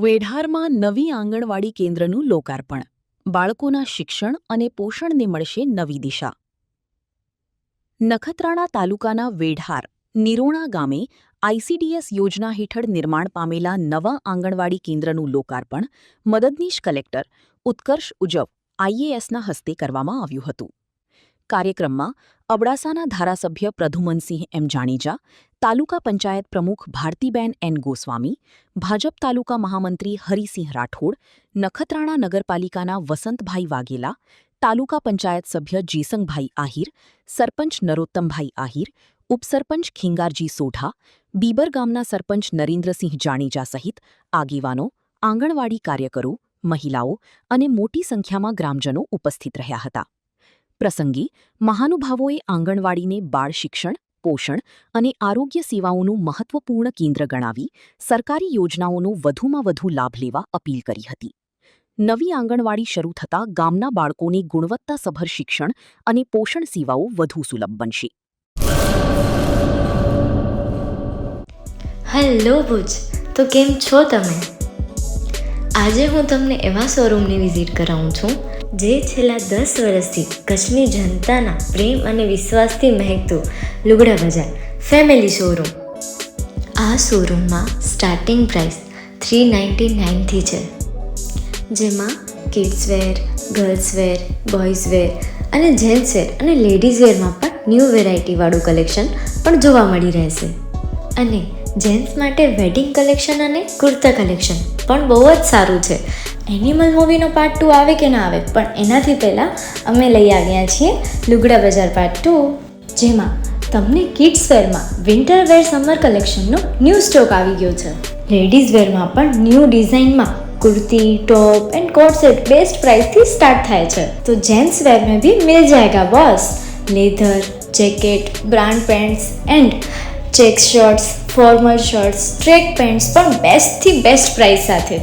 વેઢારમાં નવી આંગણવાડી કેન્દ્રનું લોકાર્પણ. બાળકોના શિક્ષણ અને પોષણને મળશે નવી દિશા. નખત્રાણા તાલુકાના વેઢાર નિરોણા ગામે આઈસીડીએસ યોજના હેઠળ નિર્માણ પામેલા નવા આંગણવાડી કેન્દ્રનું લોકાર્પણ મદદનીશ કલેક્ટર ઉત્કર્ષ ઉજવ આઈએએસના હસ્તે કરવામાં આવ્યું હતું. કાર્યક્રમમાં અબડાસાના ધારાસભ્ય પ્રધુમનસિંહ એમ જાણેજા, તાલુકા પંચાયત પ્રમુખ ભારતીબેન એન ગોસ્વામી, ભાજપ તાલુકા મહામંત્રી હરિસિંહ રાઠોડ, નખત્રાણા નગરપાલિકાના વસંતભાઈ વાઘેલા, તાલુકા પંચાયત સભ્ય જેસંગભાઈ આહિર, સરપંચ નરોત્તમભાઈ આહિર, ઉપસરપંચ ખીંગારજી સોઢા, બીબર ગામના સરપંચ નરેન્દ્રસિંહ જાણેજા સહિત આગેવાનો, આંગણવાડી કાર્યકરો, મહિલાઓ અને મોટી સંખ્યામાં ગ્રામજનો ઉપસ્થિત રહ્યા હતા. પ્રસંગે મહાનુભાવોએ આંગણવાડીને બાળ શિક્ષણ, પોષણ અને આરોગ્ય સેવાઓનું મહત્વપૂર્ણ કેન્દ્ર ગણાવી સરકારી યોજનાઓનો વધુમાં વધુ લાભ લેવા અપીલ કરી હતી. નવી આંગણવાડી શરૂ થતાં ગામના બાળકોને ગુણવત્તાસભર શિક્ષણ અને પોષણ સેવાઓ વધુ સુલભ બનશે. હેલો ભુજ, તો કેમ છો તમે? આજે હું તમને એવા શોરૂમની વિઝિટ કરાવું છું જે છેલ્લા 10 વર્ષથી કચ્છની જનતાના પ્રેમ અને વિશ્વાસથી મહેકતું લુગડા બજાર ફેમિલી શોરૂમ. આ શોરૂમમાં સ્ટાર્ટિંગ પ્રાઇસ 399થી છે, જેમાં kids wear, girls wear, boys wear અને જેન્ટ્સ વેર અને લેડીઝ વેરમાં પણ ન્યૂ વેરાયટીવાળું કલેક્શન પણ જોવા મળી રહેશે. અને જેન્ટ્સ માટે વેડિંગ કલેક્શન અને કુર્તા કલેક્શન પણ બહુ જ સારું છે. એનિમલ મૂવીનો પાર્ટ 2 આવે કે ના આવે, પણ એનાથી પહેલાં અમે લઈ આવ્યા છીએ લુગડા બજાર પાર્ટ 2, જેમાં તમને કિડ્સ વેરમાં વિન્ટર વેર સમર કલેક્શનનો ન્યૂ સ્ટોક આવી ગયો છે. લેડીઝ વેરમાં પણ ન્યૂ ડિઝાઇનમાં kurti, top and coat set best price थी स्टार्ट थाय छे. तो जेंट्स वेर में भी मिल जाएगा boss. Leather, jacket, brand pants and check shirts, formal shirts, track pants पर बेस्ट थी बेस्ट प्राइस साथे.